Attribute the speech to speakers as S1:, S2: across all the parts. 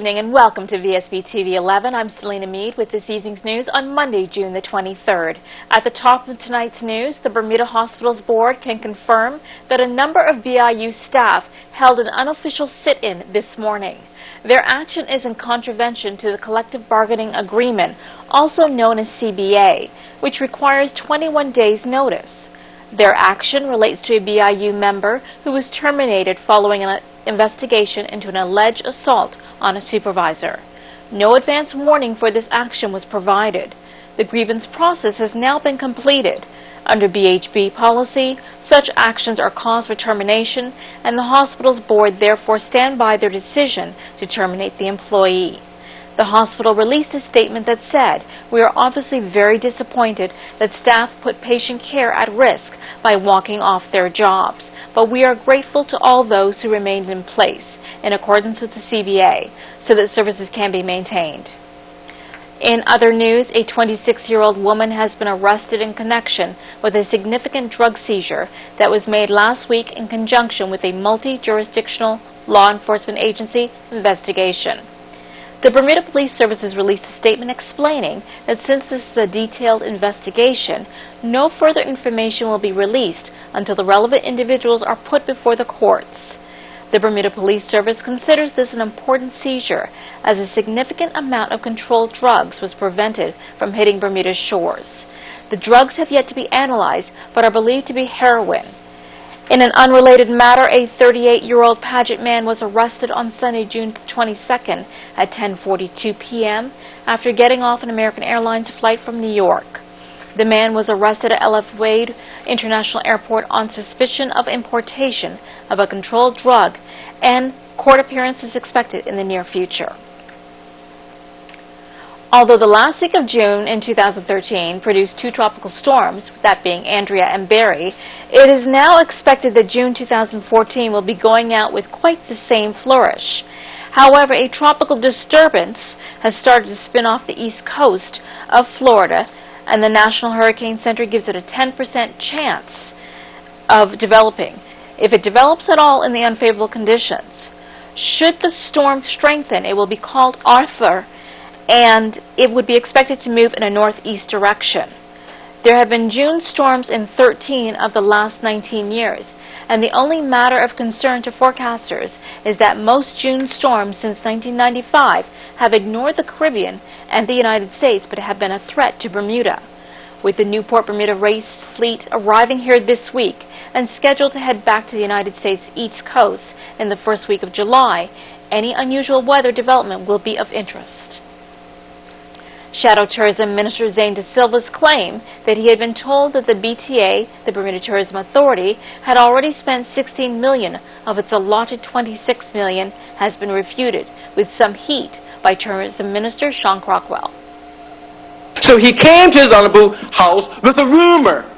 S1: evening and welcome to Vsb TV 11. I'm Selena Mead with this evening's news on Monday, June the 23rd. At the top of tonight's news, the Bermuda Hospitals Board can confirm that a number of BIU staff held an unofficial sit-in this morning. Their action is in contravention to the Collective Bargaining Agreement, also known as CBA, which requires 21 days' notice. Their action relates to a BIU member who was terminated following an investigation into an alleged assault on a supervisor. No advance warning for this action was provided. The grievance process has now been completed. Under BHB policy, such actions are cause for termination, and the hospital's board therefore stand by their decision to terminate the employee. The hospital released a statement that said, "We are obviously very disappointed that staff put patient care at risk by walking off their jobs, but we are grateful to all those who remained in place in accordance with the CBA so that services can be maintained." In other news, a 26-year-old woman has been arrested in connection with a significant drug seizure that was made last week in conjunction with a multi-jurisdictional law enforcement agency investigation. The Bermuda Police Services released a statement explaining that since this is a detailed investigation, no further information will be released until the relevant individuals are put before the courts. The Bermuda Police Service considers this an important seizure as a significant amount of controlled drugs was prevented from hitting Bermuda's shores. The drugs have yet to be analyzed but are believed to be heroin. In an unrelated matter, a 38-year-old pageant man was arrested on Sunday, June 22nd at 10:42 p.m. after getting off an American Airlines flight from New York. The man was arrested at LF Wade International Airport on suspicion of importation of a controlled drug, and court appearance is expected in the near future. Although the last week of June in 2013 produced two tropical storms, that being Andrea and Barry, it is now expected that June 2014 will be going out with quite the same flourish. However, a tropical disturbance has started to spin off the east coast of Florida, and the National Hurricane Center gives it a 10% chance of developing, if it develops at all in the unfavorable conditions. Should the storm strengthen, it will be called Arthur, and it would be expected to move in a northeast direction. There have been June storms in 13 of the last 19 years, and the only matter of concern to forecasters is that most June storms since 1995 have ignored the Caribbean and the United States but have been a threat to Bermuda. With the Newport Bermuda race fleet arriving here this week and scheduled to head back to the United States East Coast in the first week of July, any unusual weather development will be of interest. Shadow Tourism Minister Zane De Silva's claim that he had been told that the BTA, the Bermuda Tourism Authority, had already spent $16 million of its allotted $26 million has been refuted with some heat by Tourism Minister Sean Crockwell.
S2: So he came to his Honorable House with a rumor,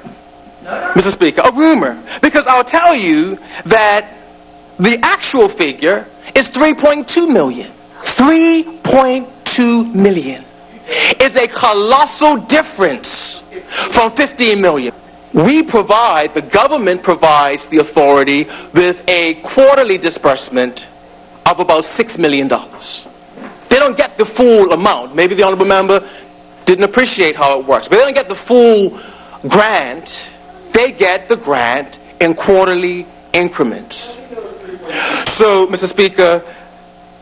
S2: Mr. Speaker, a rumor, because I'll tell you that the actual figure is $3.2 million. $3.2 million. Is a colossal difference from $15 million. The government provides the authority with a quarterly disbursement of about $6 million. They don't get the full amount. Maybe the Honorable Member didn't appreciate how it works, but they don't get the full grant. They get the grant in quarterly increments. So, Mr. Speaker,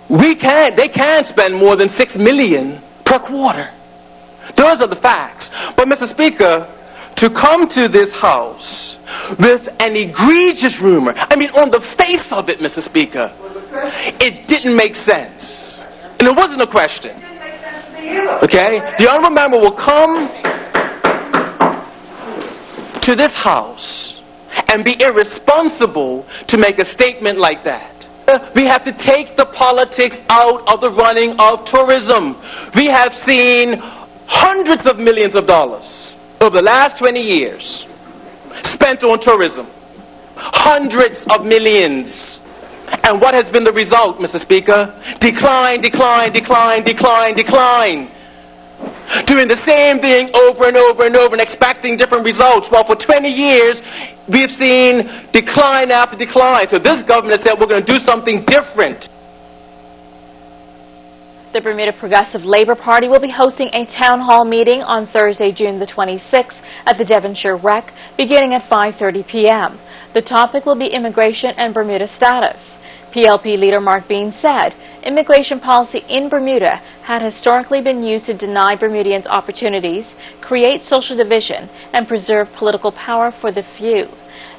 S2: they can't spend more than $6 million per quarter. Those are the facts. But, Mr. Speaker, to come to this House with an egregious rumor, I mean, on the face of it, Mr. Speaker, it didn't make sense. And it wasn't a question.
S3: It didn't make sense to you.
S2: Okay? The Honorable Member will come to this House and be irresponsible to make a statement like that. We have to take the politics out of the running of tourism. We have seen hundreds of millions of dollars over the last 20 years spent on tourism. Hundreds of millions. And what has been the result, Mr. Speaker? Decline, decline, decline, decline, decline. Doing the same thing over and over and over and expecting different results. Well, for 20 years, we've seen decline after decline. So this government said we're going to do something different.
S1: The Bermuda Progressive Labor Party will be hosting a town hall meeting on Thursday, June the 26th at the Devonshire Rec, beginning at 5:30 p.m. The topic will be immigration and Bermuda status. PLP leader Mark Bean said immigration policy in Bermuda had historically been used to deny Bermudians opportunities, create social division, and preserve political power for the few.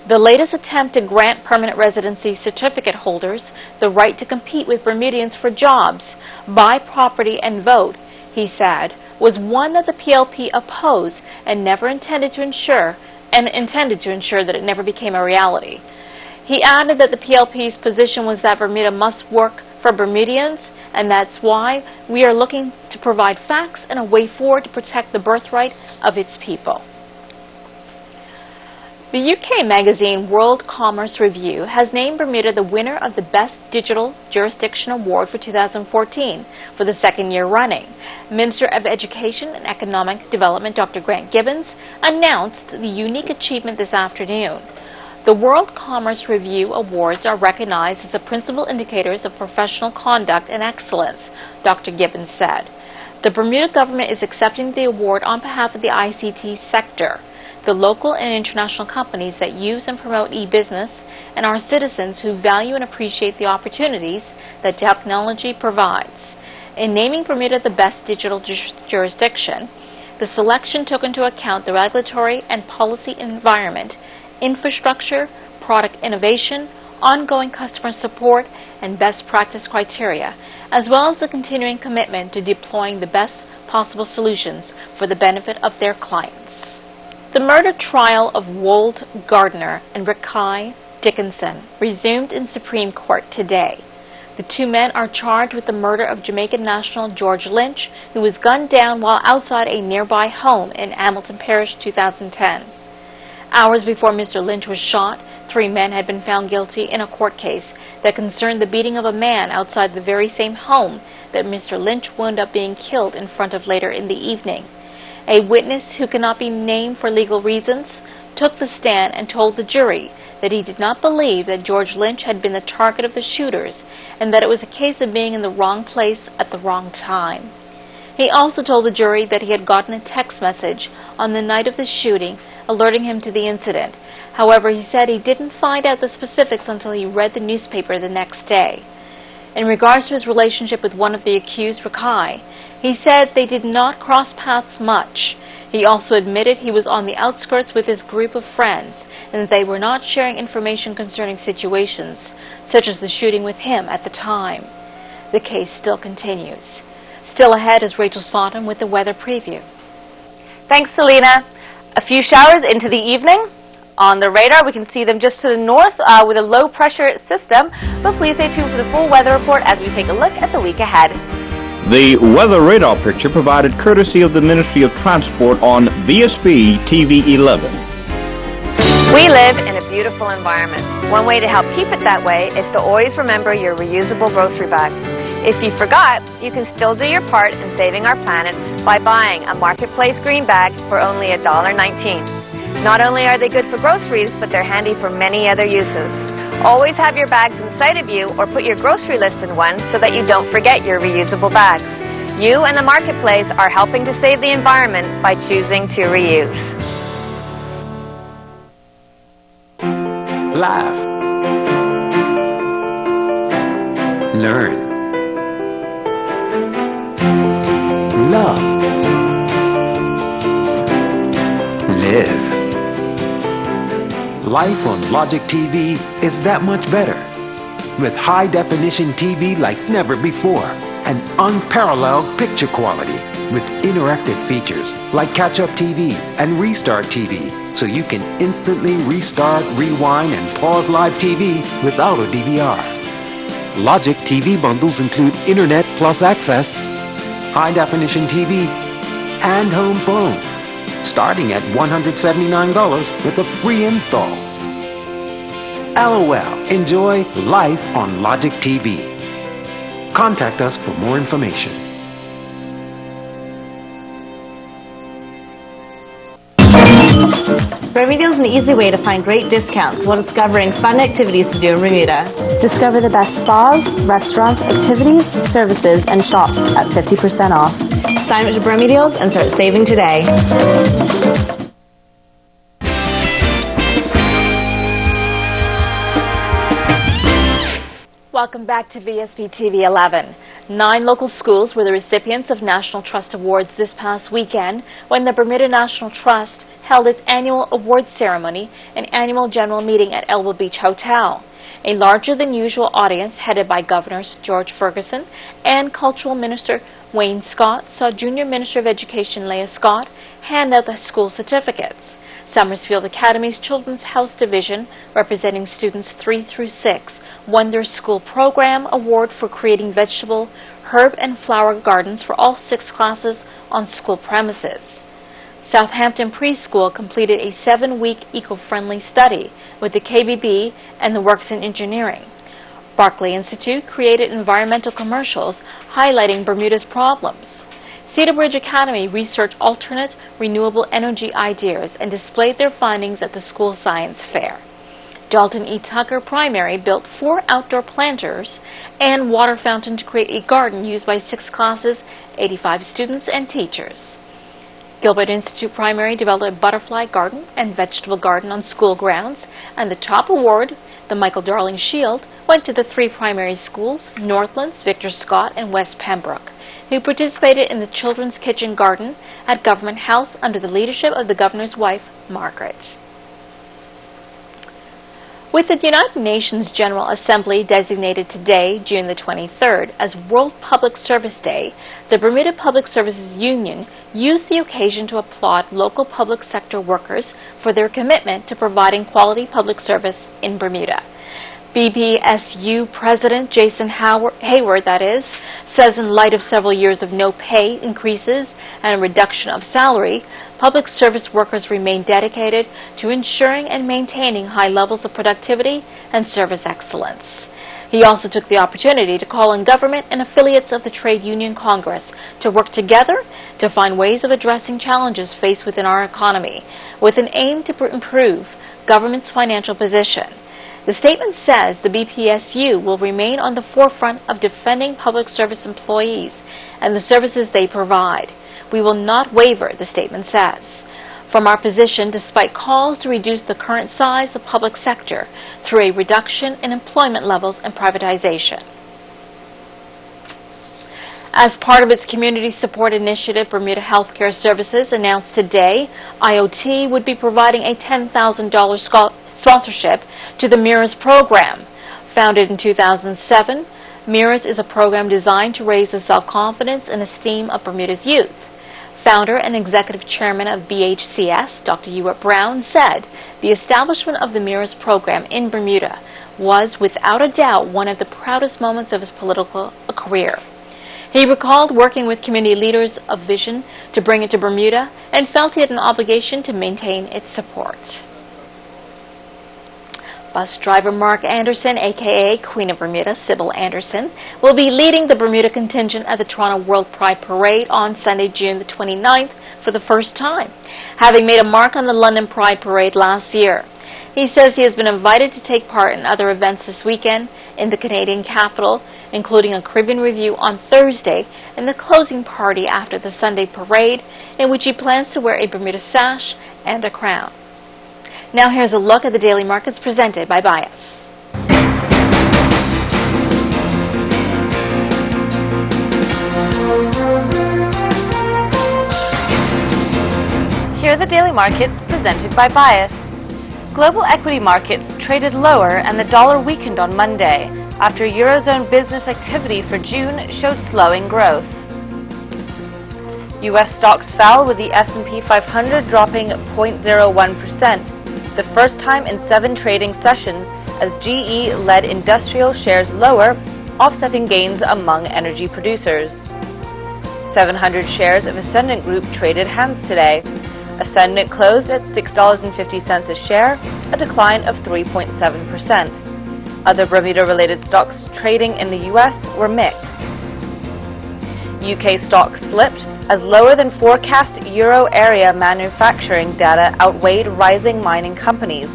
S1: The latest attempt to grant permanent residency certificate holders the right to compete with Bermudians for jobs, buy property, and vote, he said, was one that the PLP opposed and intended to ensure that it never became a reality. He added that the PLP's position was that Bermuda must work for Bermudians, and that's why we are looking to provide facts and a way forward to protect the birthright of its people. The UK magazine World Commerce Review has named Bermuda the winner of the Best Digital Jurisdiction Award for 2014 for the second year running. Minister of Education and Economic Development Dr. Grant Gibbons announced the unique achievement this afternoon. The World Commerce Review Awards are recognized as the principal indicators of professional conduct and excellence, Dr. Gibbons said. The Bermuda government is accepting the award on behalf of the ICT sector, the local and international companies that use and promote e-business, and our citizens who value and appreciate the opportunities that technology provides. In naming Bermuda the best digital jurisdiction, the selection took into account the regulatory and policy environment, infrastructure, product innovation, ongoing customer support, and best practice criteria, as well as the continuing commitment to deploying the best possible solutions for the benefit of their clients. The murder trial of Wold Gardner and Ricky Dickinson resumed in Supreme Court today. The two men are charged with the murder of Jamaican national George Lynch, who was gunned down while outside a nearby home in Hamilton Parish, 2010. Hours before Mr. Lynch was shot, 3 men had been found guilty in a court case that concerned the beating of a man outside the very same home that Mr. Lynch wound up being killed in front of later in the evening. A witness who cannot be named for legal reasons took the stand and told the jury that he did not believe that George Lynch had been the target of the shooters and that it was a case of being in the wrong place at the wrong time. He also told the jury that he had gotten a text message on the night of the shooting alerting him to the incident. However, he said he didn't find out the specifics until he read the newspaper the next day. In regards to his relationship with one of the accused, Ricky, he said they did not cross paths much. He also admitted he was on the outskirts with his group of friends and that they were not sharing information concerning situations, such as the shooting with him at the time. The case still continues. Still ahead is Rachel Sawton with the weather preview.
S3: Thanks, Selena. A few showers into the evening. On the radar, we can see them just to the north with a low-pressure system, but please stay tuned for the full weather report as we take a look at the week ahead.
S4: The weather radar picture provided courtesy of the Ministry of Transport on Vsb Tv 11.
S3: We live in a beautiful environment. One way to help keep it that way is to always remember your reusable grocery bag. If you forgot, you can still do your part in saving our planet by buying a Marketplace green bag for only $1.19. Not only are they good for groceries, but they're handy for many other uses. Always have your bags in sight of you or put your grocery list in one so that you don't forget your reusable bags. You and the Marketplace are helping to save the environment by choosing to reuse.
S5: Laugh. Learn. Love. Live. Life on Logic TV is that much better. With high-definition TV like never before and unparalleled picture quality with interactive features like Catch-Up TV and Restart TV so you can instantly restart, rewind, and pause live TV without a DVR. Logic TV bundles include Internet plus access, high-definition TV, and home phone, starting at $179 with a free install. LOL. Enjoy life on Logic TV. Contact us for more information.
S6: Bermuda is an easy way to find great discounts while discovering fun activities to do in Bermuda.
S7: Discover the best spas, restaurants, activities, services, and shops at 50% off.
S6: Sign up to Bermuda and start saving today.
S1: Welcome back to Vsb Tv 11. 9 local schools were the recipients of National Trust Awards this past weekend when the Bermuda National Trust held its annual awards ceremony and annual general meeting at Elbow Beach Hotel. A larger-than-usual audience headed by Governors George Ferguson and Cultural Minister Wayne Scott saw Junior Minister of Education Leah Scott hand out the school certificates. Summersfield Academy's Children's House Division, representing students 3 through 6, won their school program award for creating vegetable, herb and flower gardens for all 6 classes on school premises. Southampton Preschool completed a 7-week eco-friendly study with the KBB and the Works in Engineering. Barclay Institute created environmental commercials highlighting Bermuda's problems. Cedar Ridge Academy researched alternate renewable energy ideas and displayed their findings at the school science fair. Dalton E. Tucker Primary built 4 outdoor planters and water fountain to create a garden used by 6 classes, 85 students and teachers. Gilbert Institute Primary developed a butterfly garden and vegetable garden on school grounds, and the top award, the Michael Darling Shield, went to the 3 primary schools, Northlands, Victor Scott, and West Pembroke, who participated in the Children's Kitchen Garden at Government House under the leadership of the Governor's wife, Margaret. With the United Nations General Assembly designated today, June the 23rd, as World Public Service Day, the Bermuda Public Services Union used the occasion to applaud local public sector workers for their commitment to providing quality public service in Bermuda. BPSU President Jason Hayward, says in light of several years of no pay increases and a reduction of salary, public service workers remain dedicated to ensuring and maintaining high levels of productivity and service excellence. He also took the opportunity to call on government and affiliates of the Trade Union Congress to work together to find ways of addressing challenges faced within our economy, with an aim to improve government's financial position. The statement says the BPSU will remain on the forefront of defending public service employees and the services they provide. We will not waver, the statement says, from our position despite calls to reduce the current size of public sector through a reduction in employment levels and privatization. As part of its community support initiative, Bermuda Healthcare Services announced today IoT would be providing a $10,000 sponsorship to the Mirrors program. Founded in 2007, Mirrors is a program designed to raise the self-confidence and esteem of Bermuda's youth. Founder and Executive Chairman of BHCS, Dr. Ewart Brown, said the establishment of the Mirrors program in Bermuda was, without a doubt, one of the proudest moments of his political career. He recalled working with community leaders of vision to bring it to Bermuda and felt he had an obligation to maintain its support. Bus driver Mark Anderson, a.k.a. Queen of Bermuda, Sybil Anderson, will be leading the Bermuda contingent at the Toronto World Pride Parade on Sunday, June the 29th for the first time, having made a mark on the London Pride Parade last year. He says he has been invited to take part in other events this weekend in the Canadian capital, including a Caribbean Review on Thursday and the closing party after the Sunday parade, in which he plans to wear a Bermuda sash and a crown. Now here's a look at the daily markets presented by Bias.
S8: Here are the daily markets presented by Bias. Global equity markets traded lower and the dollar weakened on Monday after Eurozone business activity for June showed slowing growth. U.S. stocks fell with the S&P 500 dropping 0.01%. The first time in 7 trading sessions as GE led industrial shares lower, offsetting gains among energy producers. 700 shares of Ascendant Group traded hands today. Ascendant closed at $6.50 a share, a decline of 3.7%. Other Bermuda-related stocks trading in the U.S. were mixed. UK stocks slipped, as lower than forecast euro area manufacturing data outweighed rising mining companies.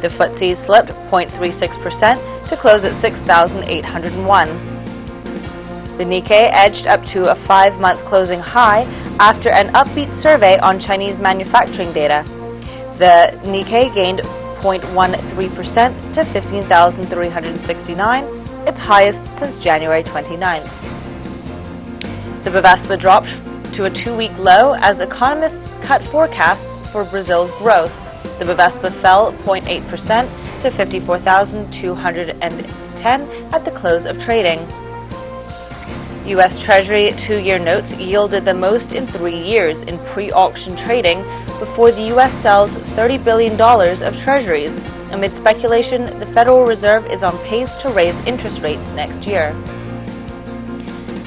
S8: The FTSE slipped 0.36% to close at 6,801. The Nikkei edged up to a 5-month closing high after an upbeat survey on Chinese manufacturing data. The Nikkei gained 0.13% to 15,369, its highest since January 29th. The Vsb dropped to a 2-week low as economists cut forecasts for Brazil's growth. The Vsb fell 0.8% to 54,210 at the close of trading. U.S. Treasury 2-year notes yielded the most in 3 years in pre-auction trading before the U.S. sells $30 billion of treasuries. Amid speculation, the Federal Reserve is on pace to raise interest rates next year.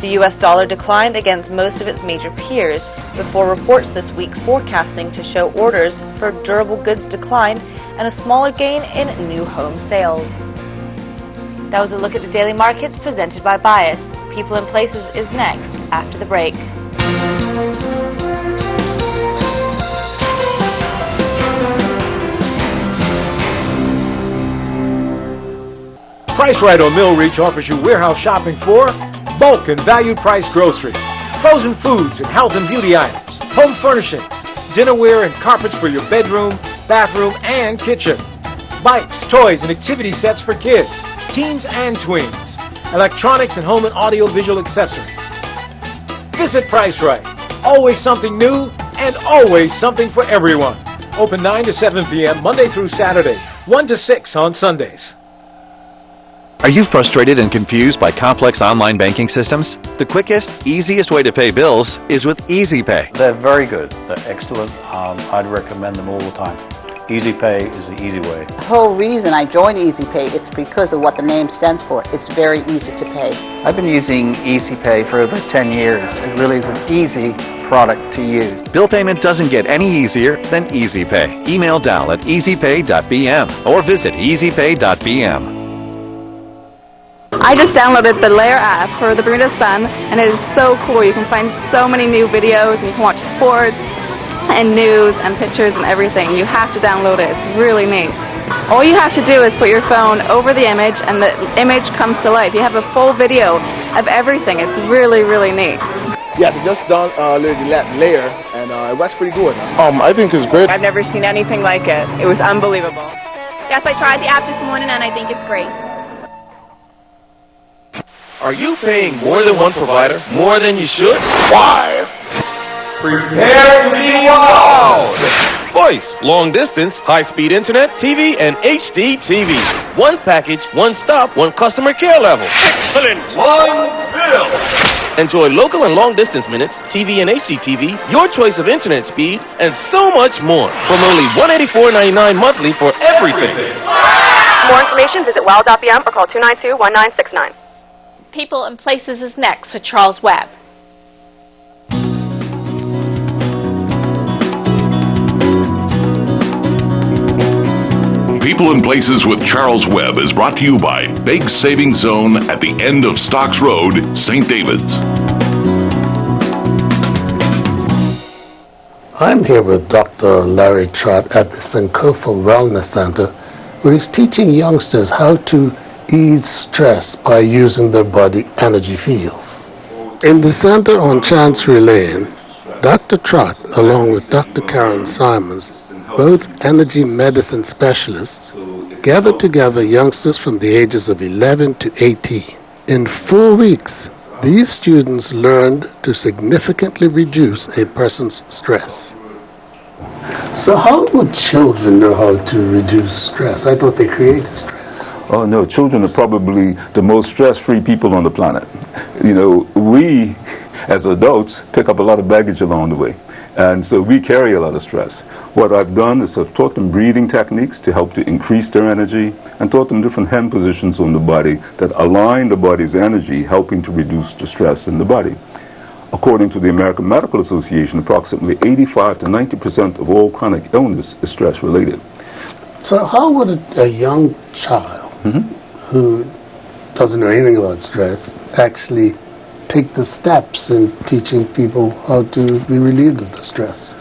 S8: The U.S. dollar declined against most of its major peers before reports this week forecasting to show orders for durable goods decline and a smaller gain in new home sales. That was a look at the daily markets presented by Bias. People and Places is next after the break.
S9: Price Right on Millreach offers you warehouse shopping for bulk and valued price groceries, frozen foods and health and beauty items, home furnishings, dinnerware and carpets for your bedroom, bathroom, and kitchen, bikes, toys, and activity sets for kids, teens and tweens, electronics and home and audio-visual accessories. Visit Price Right. Always something new and always something for everyone. Open 9 to 7 p.m. Monday through Saturday, 1 to 6 on Sundays.
S10: Are you frustrated and confused by complex online banking systems? The quickest, easiest way to pay bills is with EasyPay.
S11: They're very good. They're excellent. I'd recommend them all the time. EasyPay is the easy way.
S12: The whole reason I joined EasyPay is because of what the name stands for. It's very easy to pay.
S13: I've been using EasyPay for over 10 years. It really is an easy product to use.
S10: Bill payment doesn't get any easier than EasyPay. Email Dal at easypay.bm or visit easypay.bm.
S14: I just downloaded the Layer app for the Bermuda Sun, and it is so cool. You can find so many new videos, and you can watch sports and news and pictures and everything. You have to download it. It's really neat. All you have to do is put your phone over the image, and the image comes to life. You have a full video of everything. It's really, really neat.
S15: Yeah, they just downloaded the Layer, and it works pretty good. I think it's great.
S16: I've never seen anything like it. It was unbelievable. Yes, I tried the app this morning, and I think it's great.
S2: Are you paying more than one provider? More than you should? Why?
S9: Prepare to be wowed!
S2: Voice, long distance, high-speed internet, TV, and HD TV. One package, one stop, one customer care level. Excellent!
S9: One bill!
S2: Enjoy local and long-distance minutes, TV and HD TV, your choice of internet speed, and so much more. From only $184.99 monthly for everything.
S17: For more information, visit wow.bm or call 292-1969.
S1: People and Places is next with Charles Webb.
S18: People and Places with Charles Webb is brought to you by Big Savings Zone at the end of Stocks Road, St. David's.
S19: I'm here with Dr. Larry Trott at the Sankofa Wellness Center, where he's teaching youngsters how to ease stress by using their body energy fields. In the center on Chancery Lane, Dr. Trott, along with Dr. Karen Simons, both energy medicine specialists, gathered together youngsters from the ages of 11 to 18. In 4 weeks, these students learned to significantly reduce a person's stress. So how would children know how to reduce stress? I thought they created stress.
S20: Oh no, children are probably the most stress-free people on the planet. You know, we as adults pick up a lot of baggage along the way, and so we carry a lot of stress. What I've done is I've taught them breathing techniques to help to increase their energy, and taught them different hand positions on the body that align the body's energy, helping to reduce the stress in the body. According to the American Medical Association, approximately 85 to 90% of all chronic illness is stress-related.
S19: So how would a young child who doesn't know anything about stress actually take the steps in teaching people how to be relieved of the stress?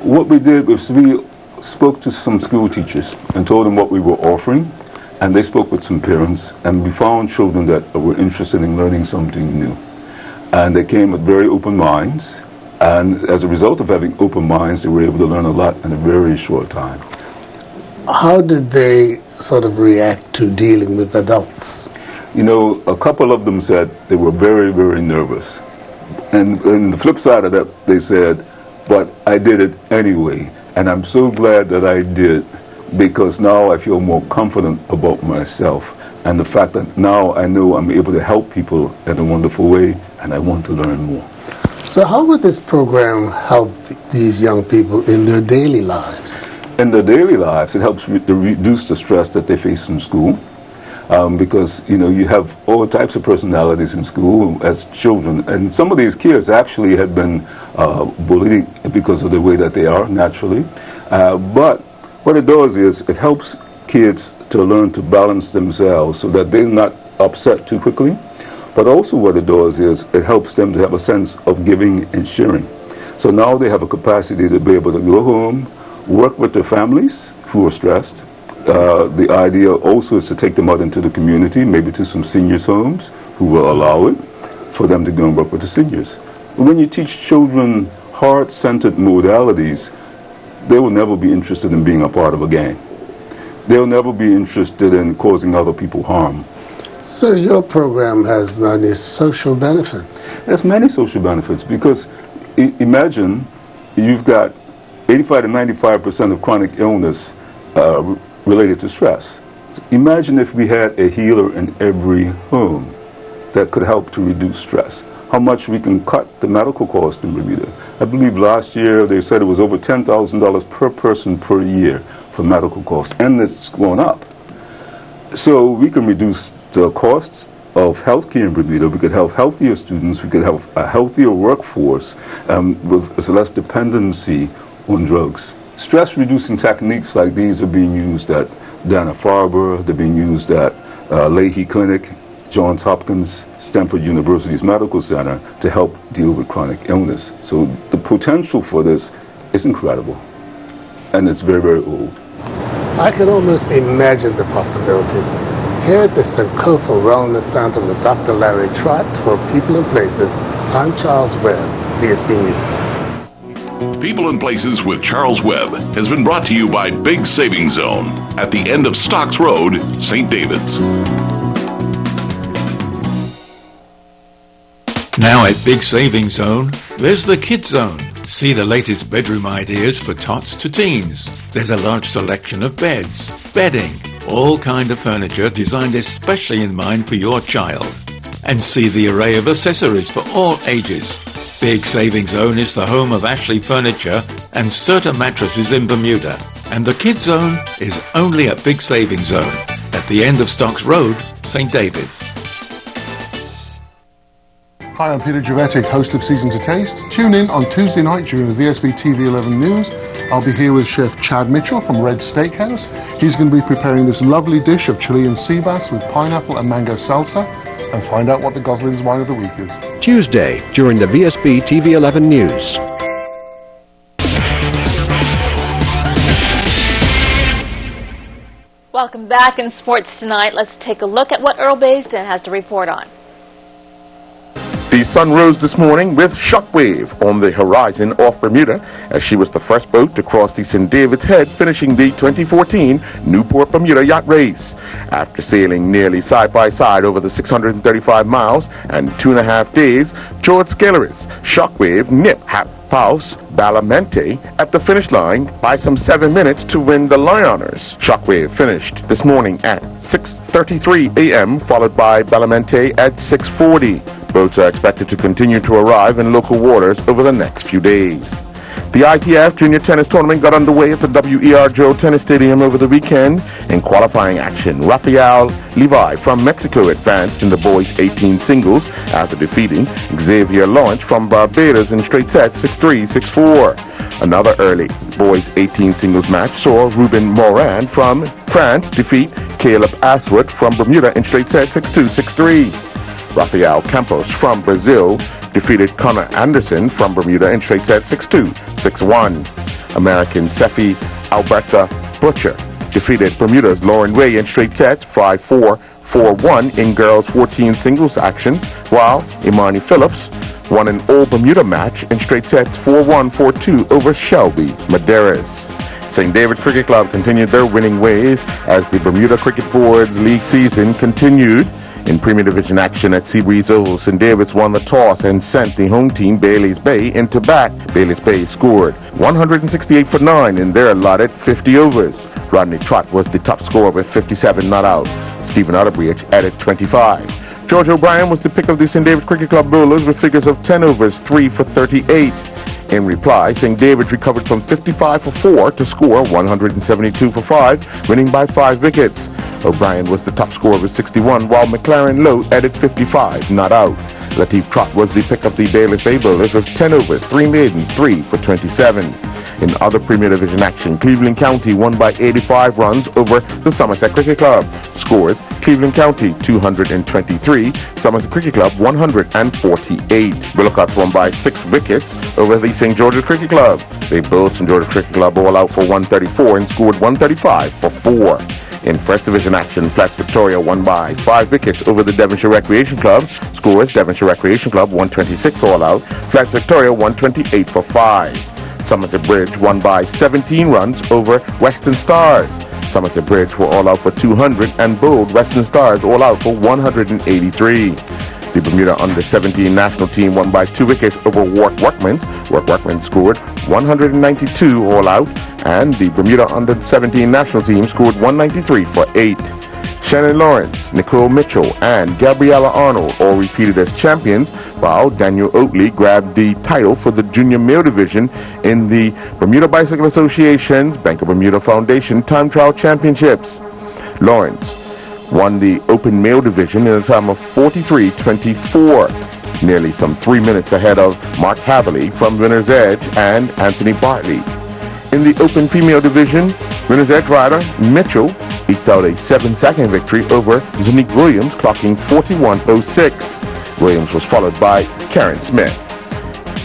S20: What we did was we spoke to some school teachers and told them what we were offering, and they spoke with some parents, and we found children that were interested in learning something new. And they came with very open minds, and as a result of having open minds, they were able to learn a lot in a very short time.
S19: How did they sort of react to dealing with adults?
S20: You know, a couple of them said they were very, very nervous. And the flip side of that, they said, but I did it anyway. And I'm so glad that I did, because now I feel more confident about myself. And the fact that now I know I'm able to help people in a wonderful way, and I want to learn more.
S19: So how would this program help these young people in their daily lives?
S20: In their daily lives, it helps to reduce the stress that they face in school. Because, you know, you have all types of personalities in school as children. And some of these kids actually had been bullied because of the way that they are, naturally. But what it does is it helps kids to learn to balance themselves so that they're not upset too quickly. But also what it does is it helps them to have a sense of giving and sharing. So now they have a capacity to be able to go home, work with their families who are stressed. The idea also is to take them out into the community, maybe to some seniors' homes who will allow it for them to go and work with the seniors. When you teach children heart-centered modalities, they will never be interested in being a part of a gang. They'll never be interested in causing other people harm.
S19: So your program has many social benefits.
S20: There's many social benefits, because imagine you've got 85 to 95% of chronic illness related to stress. Imagine if we had a healer in every home that could help to reduce stress. How much we can cut the medical cost in Bermuda. I believe last year they said it was over $10,000 per person per year for medical costs, and it's going up. So we can reduce the costs of healthcare in Bermuda. We could have healthier students. We could have a healthier workforce with less dependency on drugs. Stress-reducing techniques like these are being used at Dana-Farber. They're being used at Leahy Clinic, Johns Hopkins, Stanford University's Medical Center to help deal with chronic illness. So the potential for this is incredible, and it's very, very old.
S19: I can almost imagine the possibilities. Here at the Sankofa Wellness Center with Dr. Larry Trott for People and Places, I'm Charles Webb, Vsb News.
S18: People and Places with Charles Webb has been brought to you by Big Savings Zone at the end of Stocks Road, St. David's.
S21: Now at Big Savings Zone, there's the Kids Zone. See the latest bedroom ideas for tots to teens. There's a large selection of beds, bedding, all kind of furniture designed especially in mind for your child. And see the array of accessories for all ages. Big Savings Zone is the home of Ashley Furniture and Serta Mattresses in Bermuda. And the Kids Zone is only at Big Savings Zone at the end of Stocks Road, St. David's.
S22: Hi, I'm Peter Jovetic, host of Season to Taste. Tune in on Tuesday night during the Vsb Tv 11 News. I'll be here with Chef Chad Mitchell from Red Steakhouse. He's going to be preparing this lovely dish of Chilean sea bass with pineapple and mango salsa, and find out what the Gosling's wine of the week is.
S23: Tuesday during the Vsb Tv 11 News.
S1: Welcome back in sports tonight. Let's take a look at what Earl Baisden has to report on.
S24: The sun rose this morning with Shockwave on the horizon off Bermuda, as she was the first boat to cross the St. David's Head, finishing the 2014 Newport Bermuda Yacht Race. After sailing nearly side by side over the 635 miles and 2.5 days, George Scaleris, Shockwave nipped House Ballamente at the finish line by some 7 minutes to win the Lioners. Shockwave finished this morning at 6:33 a.m., followed by Ballamente at 6:40. Boats are expected to continue to arrive in local waters over the next few days. The ITF Junior Tennis Tournament got underway at the W.E.R. Joe Tennis Stadium over the weekend. In qualifying action, Rafael Levi from Mexico advanced in the boys' 18 singles after defeating Xavier Lawrence from Barbados in straight sets 6-3, 6-4. Another early boys' 18 singles match saw Ruben Morin from France defeat Caleb Aswood from Bermuda in straight sets 6-2, 6-3. Rafael Campos from Brazil defeated Connor Anderson from Bermuda in straight sets 6-2, 6-1. American Sefi Alberta Butcher defeated Bermuda's Lauren Ray in straight sets 5-4, 4-1 in girls 14 singles action, while Imani Phillips won an all-Bermuda match in straight sets 4-1, 4-2 over Shelby Medeiros. St. David's Cricket Club continued their winning ways as the Bermuda Cricket Board's league season continued. In Premier Division action at Seabreeze Oval, St. David's won the toss and sent the home team Bailey's Bay into bat. Bailey's Bay scored 168 for 9 in their allotted 50 overs. Rodney Trott was the top scorer with 57 not out. Stephen Otterbridge added 25. George O'Brien was the pick of the St. David's Cricket Club bowlers with figures of 10 overs, 3 for 38. In reply, St. David's recovered from 55 for 4 to score 172 for 5, winning by 5 wickets. O'Brien was the top scorer with 61, while McLaren Lowe added 55, not out. Latif Trott was the pick of the Bailey's Bay bowlers with 10 overs, 3 maiden, 3 for 27. In other Premier Division action, Cleveland County won by 85 runs over the Somerset Cricket Club. Scores: Cleveland County 223, Somerset Cricket Club 148. Wilcox won by 6 wickets over the St. George's Cricket Club. They bowled St. George's Cricket Club all out for 134 and scored 135 for 4. In First Division action, Flats Victoria won by 5 wickets over the Devonshire Recreation Club. Scores: Devonshire Recreation Club 126 all out, Flats Victoria 128 for 5. Somerset Bridge won by 17 runs over Western Stars. Somerset Bridge were all out for 200 and bowled Western Stars all out for 183. The Bermuda Under-17 national team won by 2 wickets over Wark Workman. Wark Workman scored 192 all out, and the Bermuda Under-17 national team scored 193 for 8. Shannon Lawrence, Nicole Mitchell, and Gabriella Arnold all repeated as champions, while Daniel Oatley grabbed the title for the junior male division in the Bermuda Bicycle Association's Bank of Bermuda Foundation Time Trial Championships. Lawrence won the open male division in a time of 43:24, nearly some 3 minutes ahead of Mark Haverly from Winner's Edge and Anthony Bartley. In the open female division, Winner's Edge rider Mitchell eked out a 7-second victory over Zunique Williams, clocking 41:06. Williams was followed by Karen Smith.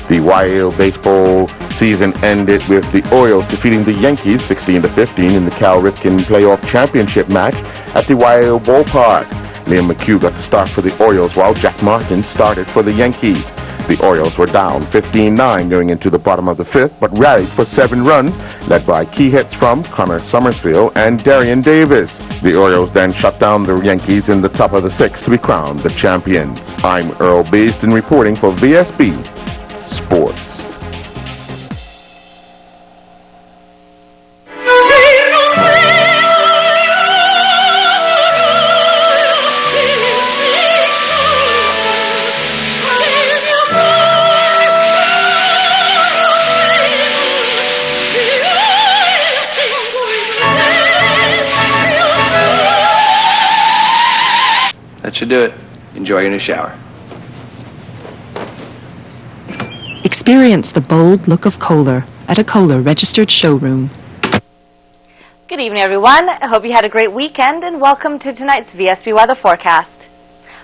S24: The YAO baseball season ended with the Orioles defeating the Yankees 16-15 in the Cal Ripken Playoff Championship match at the YAO ballpark. Liam McHugh got the start for the Orioles while Jack Martin started for the Yankees. The Orioles were down 15-9 going into the bottom of the 5th, but rallied for 7 runs, led by key hits from Connor Summersfield and Darian Davis. The Orioles then shut down the Yankees in the top of the 6th to be crowned the champions. I'm Earl Basden reporting for VSB Sports.
S3: That should do it. Enjoy your new shower.
S4: Experience the bold look of Kohler at a Kohler registered showroom.
S8: Good evening, everyone. I hope you had a great weekend, and welcome to tonight's VSB weather forecast.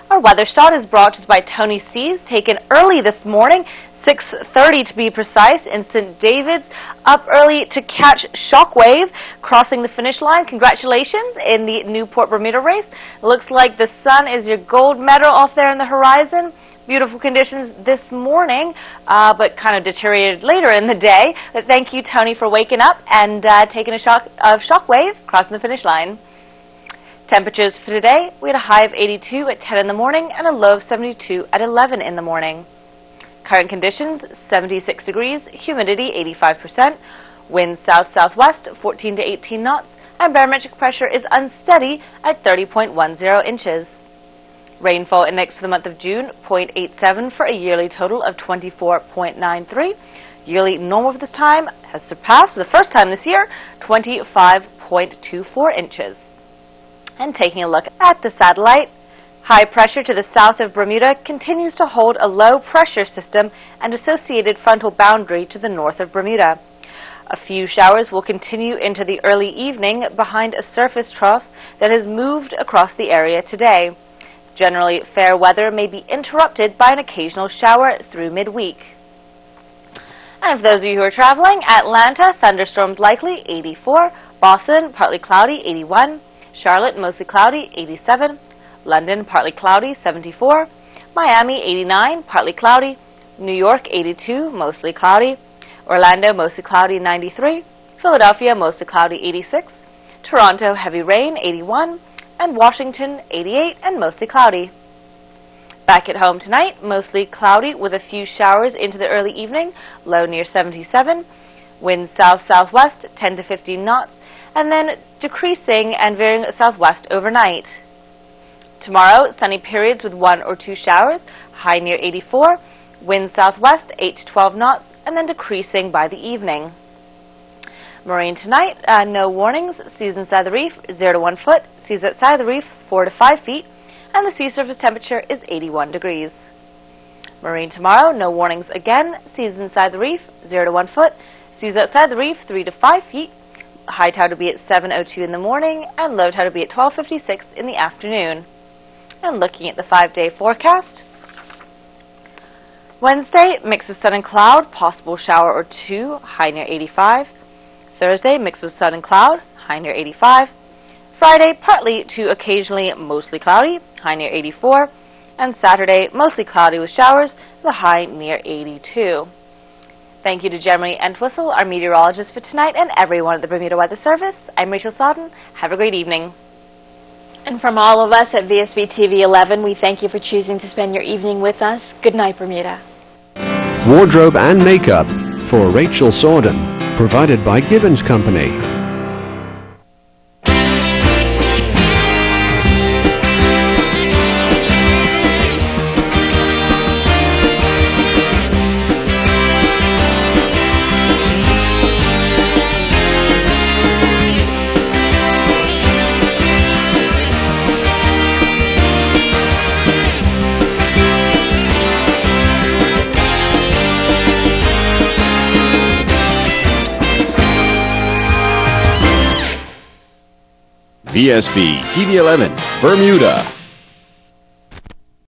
S8: Our weather shot is brought to us by Tony C's, taken early this morning, 6:30 to be precise, in St. David's, up early to catch Shockwave crossing the finish line. Congratulations in the Newport Bermuda race. It looks like the sun is your gold medal off there in the horizon. Beautiful conditions this morning, but kind of deteriorated later in the day. But thank you, Tony, for waking up and taking a Shockwave crossing the finish line. Temperatures for today, we had a high of 82 at 10 in the morning and a low of 72 at 11 in the morning. Current conditions, 76 degrees, humidity 85%, wind south-southwest 14 to 18 knots, and barometric pressure is unsteady at 30.10 inches. Rainfall index for the month of June, 0.87 for a yearly total of 24.93. Yearly normal for this time has surpassed, for the first time this year, 25.24 inches. And taking a look at the satellite, high pressure to the south of Bermuda continues to hold a low pressure system and associated frontal boundary to the north of Bermuda. A few showers will continue into the early evening behind a surface trough that has moved across the area today. Generally, fair weather may be interrupted by an occasional shower through midweek. And for those of you who are traveling, Atlanta, thunderstorms likely, 84. Boston, partly cloudy, 81. Charlotte, mostly cloudy, 87. London, partly cloudy, 74. Miami, 89, partly cloudy. New York, 82, mostly cloudy. Orlando, mostly cloudy, 93. Philadelphia, mostly cloudy, 86. Toronto, heavy rain, 81. And Washington, 88 and mostly cloudy. Back at home tonight, mostly cloudy with a few showers into the early evening, low near 77. Winds south-southwest, 10 to 15 knots, and then decreasing and veering southwest overnight. Tomorrow, sunny periods with 1 or 2 showers, high near 84. Winds southwest, 8 to 12 knots, and then decreasing by the evening. Marine tonight, no warnings. Seas inside the reef, 0 to 1 foot. Seas outside the reef, 4 to 5 feet. And the sea surface temperature is 81 degrees. Marine tomorrow, no warnings again. Seas inside the reef, 0 to 1 foot. Seas outside the reef, 3 to 5 feet. High tide will be at 7:02 in the morning, and low tide will be at 12:56 in the afternoon. And looking at the 5-day forecast. Wednesday, mix of sun and cloud, possible shower or 2, high near 85. Thursday, mix of sun and cloud, high near 85. Friday, partly to occasionally mostly cloudy, high near 84. And Saturday, mostly cloudy with showers, the high near 82. Thank you to Jeremy Entwistle, our meteorologist for tonight, and everyone at the Bermuda Weather Service. I'm Rachel Sodden. Have a great evening.
S1: And from all of us at Vsb TV 11, we thank you for choosing to spend your evening with us. Good night, Bermuda.
S23: Wardrobe and makeup for Rachel Sodden, provided by Gibbons Company. Vsb TV 11, Bermuda.